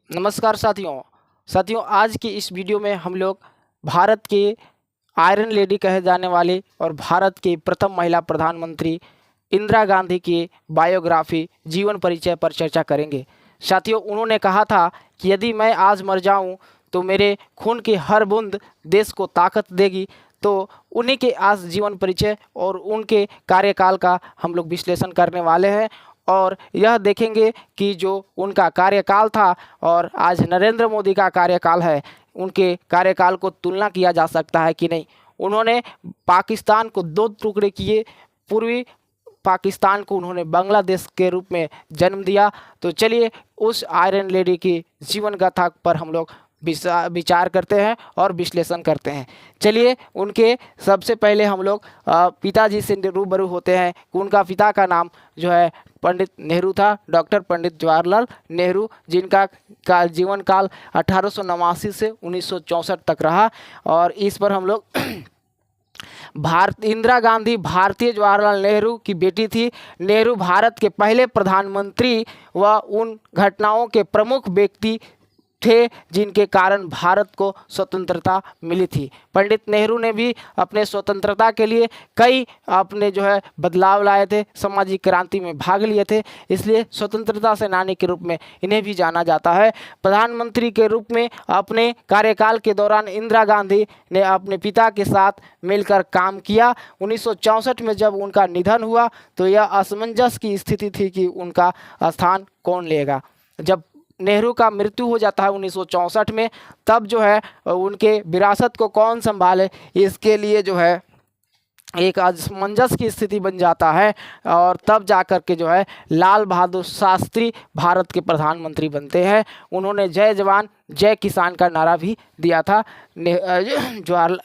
नमस्कार साथियों आज की इस वीडियो में हम लोग भारत के आयरन लेडी कहे जाने वाले और भारत के प्रथम महिला प्रधानमंत्री इंदिरा गांधी की बायोग्राफी जीवन परिचय पर चर्चा करेंगे। साथियों, उन्होंने कहा था कि यदि मैं आज मर जाऊं तो मेरे खून की हर बूंद देश को ताकत देगी। तो उन्हीं के आज जीवन परिचय और उनके कार्यकाल का हम लोग विश्लेषण करने वाले हैं और यह देखेंगे कि जो उनका कार्यकाल था और आज नरेंद्र मोदी का कार्यकाल है, उनके कार्यकाल को तुलना किया जा सकता है कि नहीं। उन्होंने पाकिस्तान को दो टुकड़े किए, पूर्वी पाकिस्तान को उन्होंने बांग्लादेश के रूप में जन्म दिया। तो चलिए उस आयरन लेडी की जीवन गाथा पर हम लोग विचार करते हैं और विश्लेषण करते हैं। चलिए उनके सबसे पहले हम लोग पिताजी से रूबरू होते हैं। उनका पिता का नाम जो है पंडित नेहरू था, डॉक्टर पंडित जवाहरलाल नेहरू, जिनका जीवन काल 1889 से 1964 तक रहा। और इस पर हम लोग इंदिरा गांधी भारतीय जवाहरलाल नेहरू की बेटी थी। नेहरू भारत के पहले प्रधानमंत्री व उन घटनाओं के प्रमुख व्यक्ति थे जिनके कारण भारत को स्वतंत्रता मिली थी। पंडित नेहरू ने भी अपने स्वतंत्रता के लिए कई अपने जो है बदलाव लाए थे, सामाजिक क्रांति में भाग लिए थे, इसलिए स्वतंत्रता सेनानी के रूप में इन्हें भी जाना जाता है। प्रधानमंत्री के रूप में अपने कार्यकाल के दौरान इंदिरा गांधी ने अपने पिता के साथ मिलकर काम किया। 1964 में जब उनका निधन हुआ तो यह असमंजस की स्थिति थी कि उनका स्थान कौन लेगा। जब नेहरू का मृत्यु हो जाता है 1964 में, तब जो है उनके विरासत को कौन संभाले, इसके लिए जो है एक असमंजस की स्थिति बन जाता है। और तब जाकर के जो है लाल बहादुर शास्त्री भारत के प्रधानमंत्री बनते हैं। उन्होंने जय जवान जय किसान का नारा भी दिया था। जवाहरलाल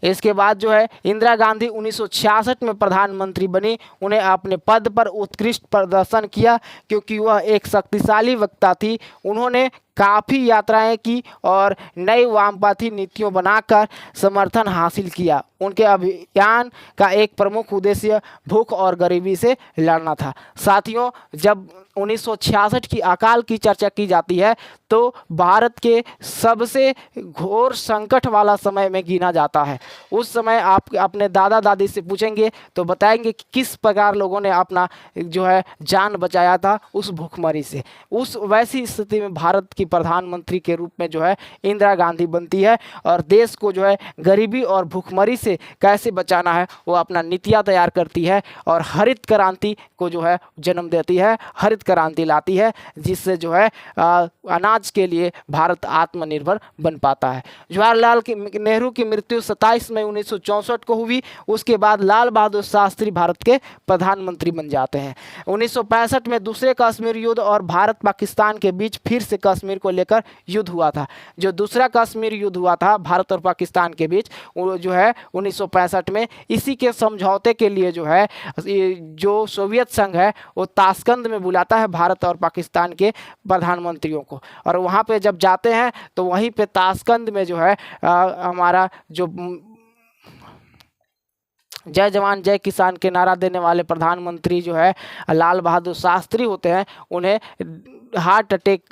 इसके बाद जो है इंदिरा गांधी 1966 में प्रधानमंत्री बनी। उन्हें अपने पद पर उत्कृष्ट प्रदर्शन किया क्योंकि वह एक शक्तिशाली वक्ता थी। उन्होंने काफ़ी यात्राएं की और नई वामपंथी नीतियों बनाकर समर्थन हासिल किया। उनके अभियान का एक प्रमुख उद्देश्य भूख और गरीबी से लड़ना था। साथियों, जब 1966 की अकाल की चर्चा की जाती है तो भारत के सबसे घोर संकट वाला समय में गिना जाता है। उस समय आप अपने दादा दादी से पूछेंगे तो बताएंगे कि किस प्रकार लोगों ने अपना जो है जान बचाया था उस भूखमरी से। उस वैसी स्थिति में भारत की प्रधानमंत्री के रूप में जो है इंदिरा गांधी बनती है और देश को जो है गरीबी और भूखमरी से कैसे बचाना है वो अपना नीतियाँ तैयार करती है और हरित क्रांति को जो है जन्म देती है, हरित क्रांति लाती है, जिससे जो है अनाज के लिए भारत आत्मनिर्भर बन पाता है। जवाहरलाल नेहरू की मृत्यु 27 मई 1964 को हुई। उसके बाद लाल बहादुर शास्त्री भारत के प्रधानमंत्री बन जाते हैं। 1965 में दूसरे कश्मीर युद्ध और भारत पाकिस्तान के बीच फिर से कश्मीर को लेकर युद्ध हुआ था। जो दूसरा कश्मीर युद्ध हुआ था भारत और पाकिस्तान के बीच, वो जो है 1965 में, इसी के समझौते के लिए जो है जो सोवियत संघ है वो ताशकंद में बुलाता है भारत और पाकिस्तान के प्रधानमंत्रियों को। और वहाँ पे जब जाते हैं तो वहीं पे ताशकंद में जो है हमारा जो जय जवान जय किसान के नारा देने वाले प्रधानमंत्री जो है लाल बहादुर शास्त्री होते हैं, उन्हें हार्ट अटैक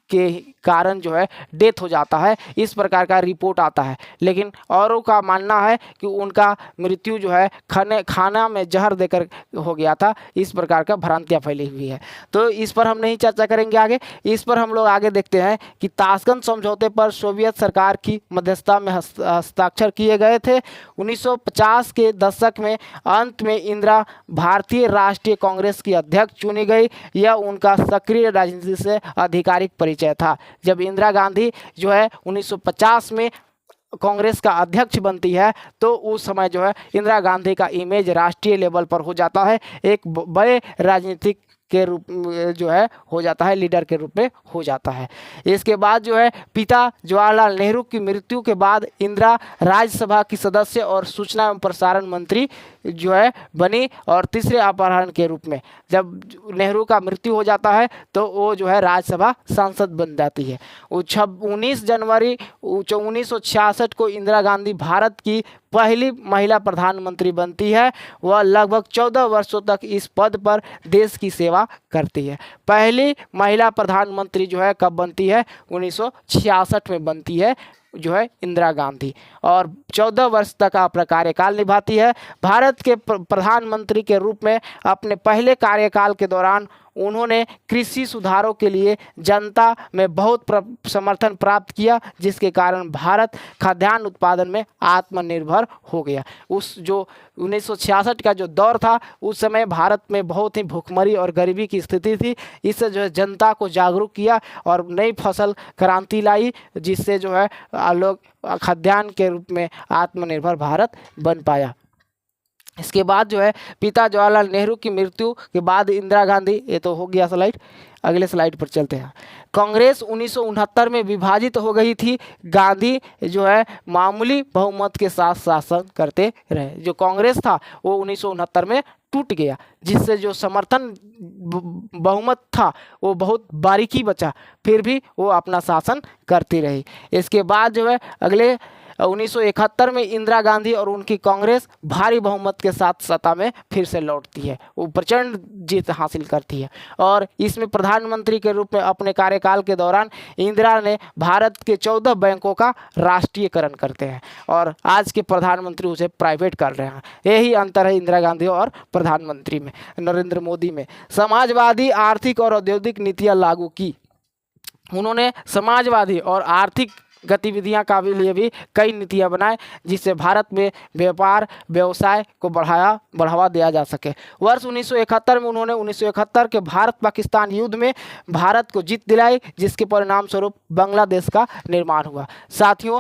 के कारण जो है डेथ हो जाता है, इस प्रकार का रिपोर्ट आता है। लेकिन औरों का मानना है कि उनका मृत्यु जो है खाना में जहर देकर हो गया था। इस प्रकार का भ्रांतियाँ फैली हुई है, तो इस पर हम नहीं चर्चा करेंगे आगे। इस पर हम लोग आगे देखते हैं कि ताशकंद समझौते पर सोवियत सरकार की मध्यस्थता में हस्ताक्षर किए गए थे। 1950 के दशक में अंत में इंदिरा भारतीय राष्ट्रीय कांग्रेस की अध्यक्ष चुनी गई। यह उनका सक्रिय राजनीति से आधिकारिक परिचय था। जब इंदिरा गांधी जो है 1950 में कांग्रेस का अध्यक्ष बनती है तो उस समय जो है इंदिरा गांधी का इमेज राष्ट्रीय लेवल पर हो जाता है, एक बड़े राजनीतिक के रूप जो है हो जाता है, लीडर के रूप में हो जाता है। इसके बाद जो है पिता जवाहरलाल नेहरू की मृत्यु के बाद इंदिरा राज्यसभा की सदस्य और सूचना एवं प्रसारण मंत्री जो है बनी और तीसरे अपहरण के रूप में। जब नेहरू का मृत्यु हो जाता है तो वो जो है राज्यसभा सांसद बन जाती है। 19 जनवरी 1966 को इंदिरा गांधी भारत की पहली महिला प्रधानमंत्री बनती है। वह लगभग 14 वर्षों तक इस पद पर देश की सेवा करती है। पहली महिला प्रधानमंत्री जो है कब बनती है? 1966 में बनती है जो है इंदिरा गांधी, और 14 वर्ष तक अपना कार्यकाल निभाती है। भारत के प्रधानमंत्री के रूप में अपने पहले कार्यकाल के दौरान उन्होंने कृषि सुधारों के लिए जनता में बहुत समर्थन प्राप्त किया, जिसके कारण भारत खाद्यान्न उत्पादन में आत्मनिर्भर हो गया। उस जो 1966 का जो दौर था, उस समय भारत में बहुत ही भूखमरी और गरीबी की स्थिति थी। इससे जो है जनता को जागरूक किया और नई फसल क्रांति लाई, जिससे जो है लोग खाद्यान्न के रूप में आत्मनिर्भर भारत बन पाया। इसके बाद जो है पिता जवाहरलाल नेहरू की मृत्यु के बाद इंदिरा गांधी, ये तो हो गया स्लाइड, अगले स्लाइड पर चलते हैं। कांग्रेस 1969 में विभाजित हो गई थी। गांधी जो है मामूली बहुमत के साथ शासन करते रहे। जो कांग्रेस था वो 1969 में टूट गया, जिससे जो समर्थन बहुमत था वो बहुत बारीकी बचा, फिर भी वो अपना शासन करती रही। इसके बाद जो है अगले 1971 में इंदिरा गांधी और उनकी कांग्रेस भारी बहुमत के साथ सत्ता में फिर से लौटती है, वो प्रचंड जीत हासिल करती है। और इसमें प्रधानमंत्री के रूप में अपने कार्यकाल के दौरान इंदिरा ने भारत के 14 बैंकों का राष्ट्रीयकरण करते हैं, और आज के प्रधानमंत्री उसे प्राइवेट कर रहे हैं। यही अंतर है इंदिरा गांधी और प्रधानमंत्री में, नरेंद्र मोदी में। समाजवादी आर्थिक और औद्योगिक नीतियाँ लागू की। उन्होंने समाजवादी और आर्थिक गतिविधियां का भी लिए भी कई नीतियां बनाए, जिससे भारत में व्यापार व्यवसाय को बढ़ावा दिया जा सके। वर्ष 1971 में उन्होंने 1971 के भारत पाकिस्तान युद्ध में भारत को जीत दिलाई, जिसके परिणाम स्वरूप बांग्लादेश का निर्माण हुआ। साथियों,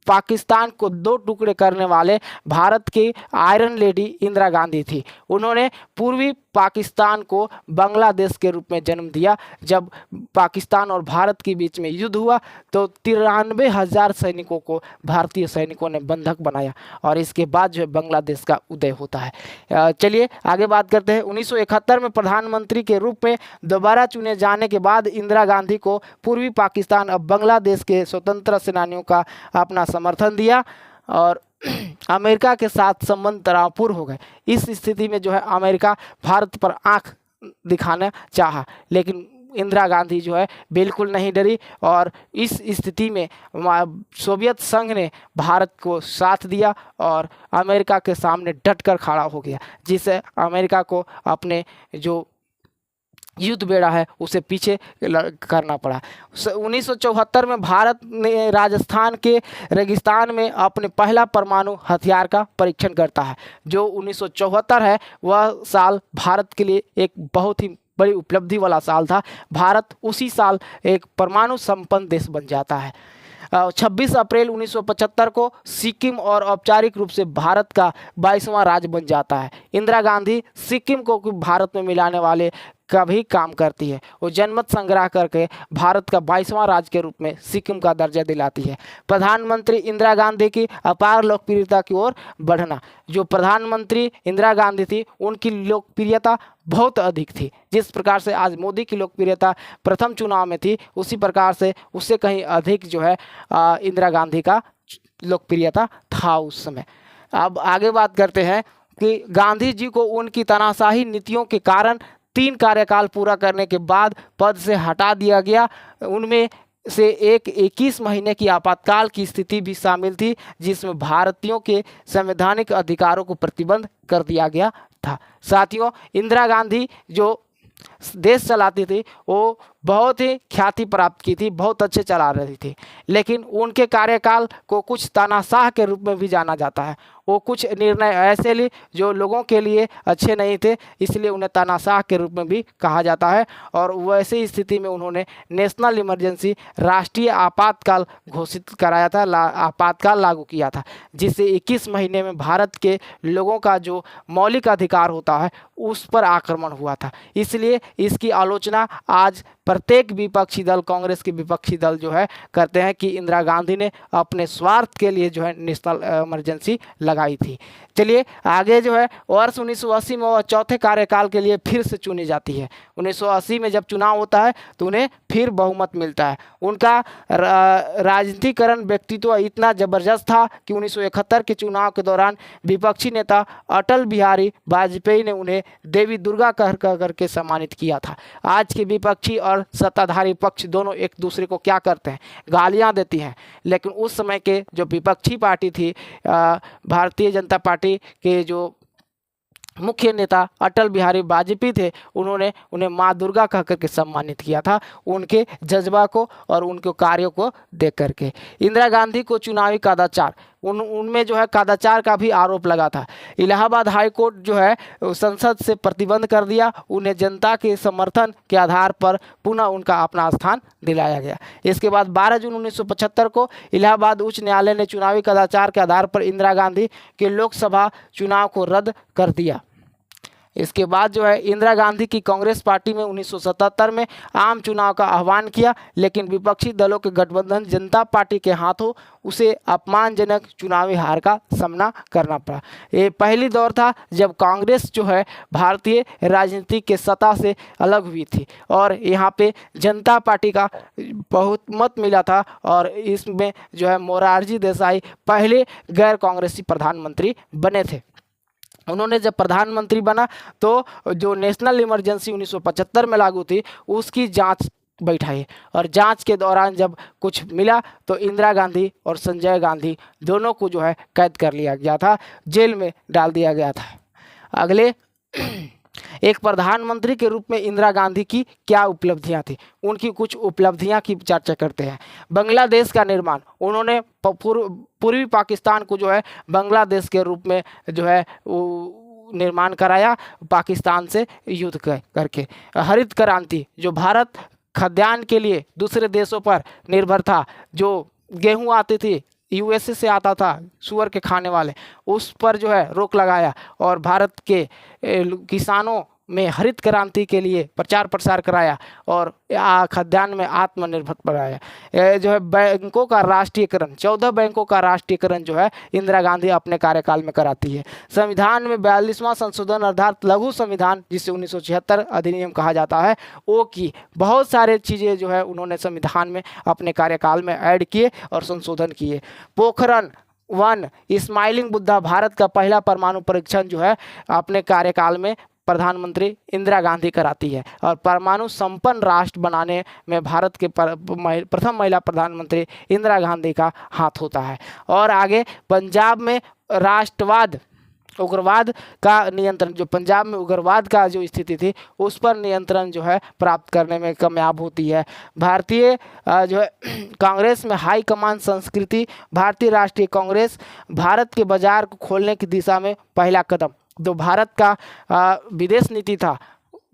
पाकिस्तान को दो टुकड़े करने वाले भारत की आयरन लेडी इंदिरा गांधी थी। उन्होंने पूर्वी पाकिस्तान को बांग्लादेश के रूप में जन्म दिया। जब पाकिस्तान और भारत के बीच में युद्ध हुआ तो 93,000 सैनिकों को भारतीय सैनिकों ने बंधक बनाया, और इसके बाद जो है बांग्लादेश का उदय होता है। चलिए आगे बात करते हैं। 1971 में प्रधानमंत्री के रूप में दोबारा चुने जाने के बाद इंदिरा गांधी को पूर्वी पाकिस्तान अब बांग्लादेश के स्वतंत्र सेनानियों का अपना समर्थन दिया, और अमेरिका के साथ संबंध तनावपूर्ण हो गए। इस स्थिति में जो है अमेरिका भारत पर आंख दिखाना चाहा, लेकिन इंदिरा गांधी जो है बिल्कुल नहीं डरी, और इस स्थिति में सोवियत संघ ने भारत को साथ दिया और अमेरिका के सामने डटकर खड़ा हो गया, जिससे अमेरिका को अपने जो युद्ध बेड़ा है उसे पीछे करना पड़ा। 1974 में भारत ने राजस्थान के रेगिस्तान में अपने पहला परमाणु हथियार का परीक्षण करता है। जो 1974 है वह साल भारत के लिए एक बहुत ही बड़ी उपलब्धि वाला साल था। भारत उसी साल एक परमाणु संपन्न देश बन जाता है। 26 अप्रैल 1975 को सिक्किम और औपचारिक रूप से भारत का 22वां राज्य बन जाता है। इंदिरा गांधी सिक्किम को भारत में मिलाने वाले का भी काम करती है। वो जनमत संग्रह करके भारत का 22वां राज्य के रूप में सिक्किम का दर्जा दिलाती है। प्रधानमंत्री इंदिरा गांधी की अपार लोकप्रियता की ओर बढ़ना। जो प्रधानमंत्री इंदिरा गांधी थी उनकी लोकप्रियता बहुत अधिक थी। जिस प्रकार से आज मोदी की लोकप्रियता प्रथम चुनाव में थी, उसी प्रकार से उससे कहीं अधिक जो है इंदिरा गांधी का लोकप्रियता था उस समय। अब आगे बात करते हैं कि गांधी जी को उनकी तानाशाही नीतियों के कारण 3 कार्यकाल पूरा करने के बाद पद से हटा दिया गया। उनमें से एक 21 महीने की आपातकाल की स्थिति भी शामिल थी, जिसमें भारतीयों के संवैधानिक अधिकारों को प्रतिबंध कर दिया गया था। साथियों, इंदिरा गांधी जो देश चलाती थी वो बहुत ही ख्याति प्राप्त की थी, बहुत अच्छे चला रही थी, लेकिन उनके कार्यकाल को कुछ तानाशाह के रूप में भी जाना जाता है। वो कुछ निर्णय ऐसे लिए जो लोगों के लिए अच्छे नहीं थे, इसलिए उन्हें तानाशाह के रूप में भी कहा जाता है। और वैसे स्थिति में उन्होंने नेशनल इमरजेंसी, राष्ट्रीय आपातकाल घोषित कराया था, आपातकाल लागू किया था, जिससे 21 महीने में भारत के लोगों का जो मौलिक अधिकार होता है उस पर आक्रमण हुआ था। इसलिए इसकी आलोचना आज प्रत्येक विपक्षी दल, कांग्रेस के विपक्षी दल जो है करते हैं कि इंदिरा गांधी ने अपने स्वार्थ के लिए जो है नेशनल इमरजेंसी लगाई थी। चलिए आगे जो है वर्ष 1980 में वह चौथे कार्यकाल के लिए फिर से चुनी जाती है। 1980 में जब चुनाव होता है तो उन्हें फिर बहुमत मिलता है। उनका राजनीतिकरण व्यक्तित्व इतना जबरदस्त था कि 1971 के चुनाव के दौरान विपक्षी नेता अटल बिहारी वाजपेयी ने उन्हें देवी दुर्गा कह करके सम्मानित किया था। आज के विपक्षी और सत्ताधारी पक्ष दोनों एक दूसरे को क्या करते हैं, गालियां देती हैं, लेकिन उस समय के जो विपक्षी पार्टी थी भारतीय जनता पार्टी के जो मुख्य नेता अटल बिहारी वाजपेयी थे, उन्होंने उन्हें माँ दुर्गा कह करके सम्मानित किया था, उनके जज्बा को और उनके कार्यों को देख करके। इंदिरा गांधी को चुनावी कदाचार, उनमें जो है कदाचार का भी आरोप लगा था। इलाहाबाद हाई कोर्ट जो है संसद से प्रतिबंध कर दिया, उन्हें जनता के समर्थन के आधार पर पुनः उनका अपना स्थान दिलाया गया। इसके बाद 12 जून 1975 को इलाहाबाद उच्च न्यायालय ने चुनावी कदाचार के आधार पर इंदिरा गांधी के लोकसभा चुनाव को रद्द कर दिया। इसके बाद जो है इंदिरा गांधी की कांग्रेस पार्टी में 1977 में आम चुनाव का आह्वान किया, लेकिन विपक्षी दलों के गठबंधन जनता पार्टी के हाथों उसे अपमानजनक चुनावी हार का सामना करना पड़ा। ये पहली दौर था जब कांग्रेस जो है भारतीय राजनीति के सत्ता से अलग हुई थी और यहाँ पे जनता पार्टी का बहुत मत मिला था और इसमें जो है मोरारजी देसाई पहले गैर कांग्रेसी प्रधानमंत्री बने थे। उन्होंने जब प्रधानमंत्री बना तो जो नेशनल इमरजेंसी 1975 में लागू थी उसकी जांच बैठाई और जांच के दौरान जब कुछ मिला तो इंदिरा गांधी और संजय गांधी दोनों को जो है कैद कर लिया गया था, जेल में डाल दिया गया था। अगले एक प्रधानमंत्री के रूप में इंदिरा गांधी की क्या उपलब्धियां थी, उनकी कुछ उपलब्धियां की चर्चा करते हैं। बांग्लादेश का निर्माण, उन्होंने पूर्वी पाकिस्तान को जो है बांग्लादेश के रूप में जो है निर्माण कराया पाकिस्तान से युद्ध करके। हरित क्रांति, जो भारत खाद्यान्न के लिए दूसरे देशों पर निर्भर था, जो गेहूं आती थी यूएसए से आता था सुअर के खाने वाले, उस पर जो है रोक लगाया और भारत के किसानों में हरित क्रांति के लिए प्रचार प्रसार कराया और खाद्यान्न में आत्मनिर्भर बनाया। जो है बैंकों का राष्ट्रीयकरण, 14 बैंकों का राष्ट्रीयकरण जो है इंदिरा गांधी अपने कार्यकाल में कराती है। संविधान में 42वां संशोधन अर्थात लघु संविधान, जिसे 1976 अधिनियम कहा जाता है, वो की बहुत सारे चीज़ें जो है उन्होंने संविधान में अपने कार्यकाल में ऐड किए और संशोधन किए। पोखरण 1 स्माइलिंग बुद्धा, भारत का पहला परमाणु परीक्षण जो है अपने कार्यकाल में प्रधानमंत्री इंदिरा गांधी कराती है और परमाणु संपन्न राष्ट्र बनाने में भारत के प्रथम महिला प्रधानमंत्री इंदिरा गांधी का हाथ होता है। और आगे पंजाब में राष्ट्रवाद, उग्रवाद का नियंत्रण, जो पंजाब में उग्रवाद का जो स्थिति थी उस पर नियंत्रण जो है प्राप्त करने में कामयाब होती है। भारतीय जो है कांग्रेस में हाई कमान संस्कृति, भारतीय राष्ट्रीय कांग्रेस भारत के बाजार को खोलने की दिशा में पहला कदम, जो भारत का विदेश नीति था,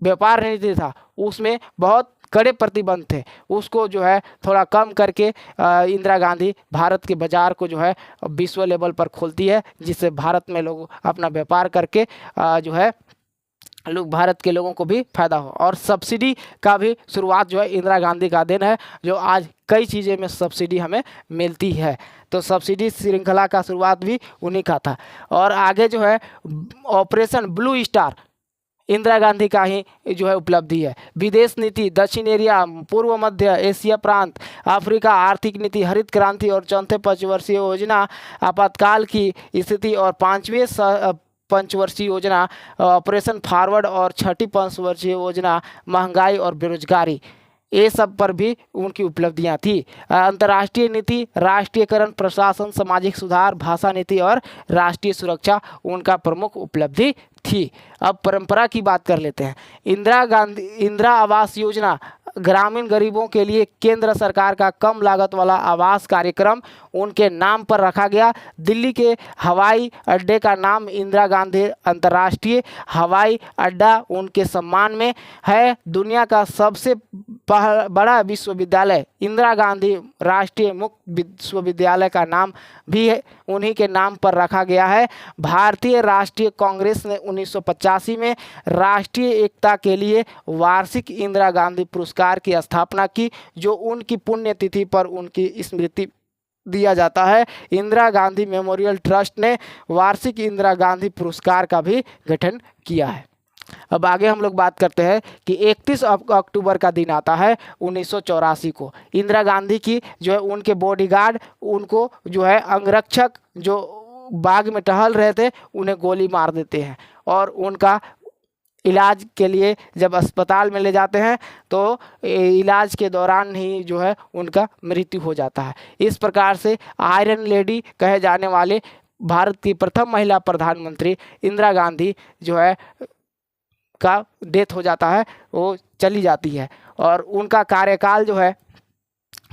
व्यापार नीति था, उसमें बहुत कड़े प्रतिबंध थे, उसको जो है थोड़ा कम करके इंदिरा गांधी भारत के बाज़ार को जो है विश्व लेवल पर खोलती है, जिससे भारत में लोग अपना व्यापार करके जो है लोग भारत के लोगों को भी फायदा हो। और सब्सिडी का भी शुरुआत जो है इंदिरा गांधी का दिन है, जो आज कई चीज़ें में सब्सिडी हमें मिलती है, तो सब्सिडी श्रृंखला का शुरुआत भी उन्हीं का था। और आगे जो है operation blue star Indira Gandhi का ही जो है उपलब्धि है। विदेश नीति, दक्षिण एरिया, पूर्व मध्य एशिया प्रांत, अफ्रीका, आर्थिक नीति, हरित क्रांति और चौथे पंचवर्षीय योजना, आपातकाल की स्थिति और 5वीं पंचवर्षीय योजना ऑपरेशन फॉरवर्ड और 6ठी पंचवर्षीय योजना महंगाई और बेरोजगारी, ये सब पर भी उनकी उपलब्धियां थी। अंतर्राष्ट्रीय नीति, राष्ट्रीयकरण, प्रशासन, सामाजिक सुधार, भाषा नीति और राष्ट्रीय सुरक्षा उनका प्रमुख उपलब्धि थी। अब परंपरा की बात कर लेते हैं। इंदिरा आवास योजना ग्रामीण गरीबों के लिए केंद्र सरकार का कम लागत वाला आवास कार्यक्रम उनके नाम पर रखा गया। दिल्ली के हवाई अड्डे का नाम इंदिरा गांधी अंतर्राष्ट्रीय हवाई अड्डा उनके सम्मान में है। दुनिया का सबसे बड़ा विश्वविद्यालय इंदिरा गांधी राष्ट्रीय मुक्त विश्वविद्यालय का नाम भी उन्हीं के नाम पर रखा गया है। भारतीय राष्ट्रीय कांग्रेस ने 1985 में राष्ट्रीय एकता के लिए वार्षिक इंदिरा गांधी पुरस्कार पुरस्कार की स्थापना की, जो उनकी पुण्यतिथि पर उनकी स्मृति दिया जाता है। इंदिरा गांधी मेमोरियल ट्रस्ट ने वार्षिक इंदिरा गांधी पुरस्कार का भी गठन किया है। अब आगे हम लोग बात करते हैं कि 31 अक्टूबर का दिन आता है 1984 को। इंदिरा गांधी की जो है उनके बॉडीगार्ड उनको जो है अंगरक्षक जो बाग में टहल रहे थे उन्हें गोली मार देते हैं और उनका इलाज के लिए जब अस्पताल में ले जाते हैं तो इलाज के दौरान ही जो है उनका मृत्यु हो जाता है। इस प्रकार से आयरन लेडी कहे जाने वाले भारत की प्रथम महिला प्रधानमंत्री इंदिरा गांधी जो है का डेथ हो जाता है, वो चली जाती है और उनका कार्यकाल जो है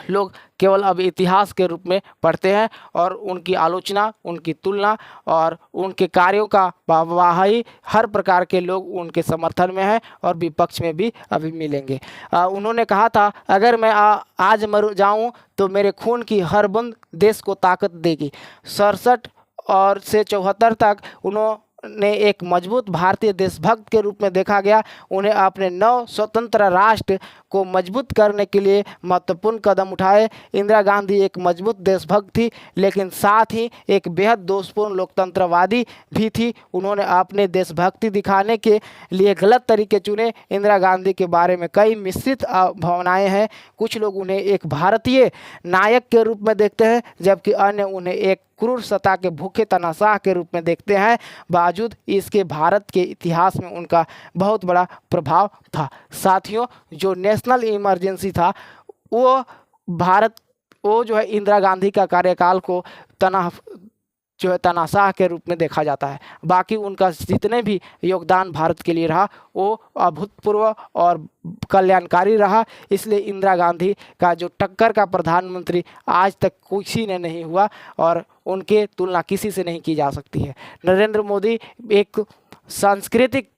लोग केवल अब इतिहास के रूप में पढ़ते हैं और उनकी आलोचना, उनकी तुलना और उनके कार्यों का वाहवाही हर प्रकार के लोग उनके समर्थन में हैं और विपक्ष में भी अभी मिलेंगे। उन्होंने कहा था, अगर मैं आज मर जाऊं तो मेरे खून की हर बूंद देश को ताकत देगी। 67 और से 74 तक उन्होंने एक मजबूत भारतीय देशभक्त के रूप में देखा गया। उन्हें अपने नव स्वतंत्र राष्ट्र को मजबूत करने के लिए महत्वपूर्ण कदम उठाए। इंदिरा गांधी एक मजबूत देशभक्त थी, लेकिन साथ ही एक बेहद दोषपूर्ण लोकतंत्रवादी भी थी। उन्होंने अपने देशभक्ति दिखाने के लिए गलत तरीके चुने। इंदिरा गांधी के बारे में कई मिश्रित भावनाएं हैं। कुछ लोग उन्हें एक भारतीय नायक के रूप में देखते हैं, जबकि अन्य उन्हें एक क्रूर सत्ता के भूखे तानाशाह के रूप में देखते हैं। बावजूद इसके भारत के इतिहास में उनका बहुत बड़ा प्रभाव था। साथियों, जो नेशनल इमरजेंसी था वो जो है इंदिरा गांधी का कार्यकाल को तानाशाह के रूप में देखा जाता है। बाकी उनका जितने भी योगदान भारत के लिए रहा वो अभूतपूर्व और कल्याणकारी रहा। इसलिए इंदिरा गांधी का जो टक्कर का प्रधानमंत्री आज तक किसी ने नहीं हुआ और उनके तुलना किसी से नहीं की जा सकती है। नरेंद्र मोदी एक सांस्कृतिक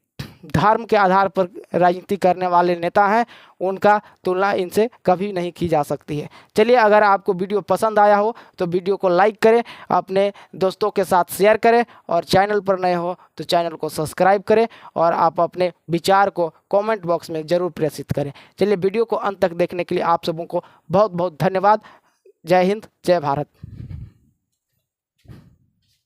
धर्म के आधार पर राजनीति करने वाले नेता हैं, उनका तुलना इनसे कभी नहीं की जा सकती है। चलिए, अगर आपको वीडियो पसंद आया हो तो वीडियो को लाइक करें, अपने दोस्तों के साथ शेयर करें और चैनल पर नए हो तो चैनल को सब्सक्राइब करें और आप अपने विचार को कमेंट बॉक्स में ज़रूर प्रेषित करें। चलिए, वीडियो को अंत तक देखने के लिए आप सबों को बहुत बहुत धन्यवाद। जय हिंद, जय भारत।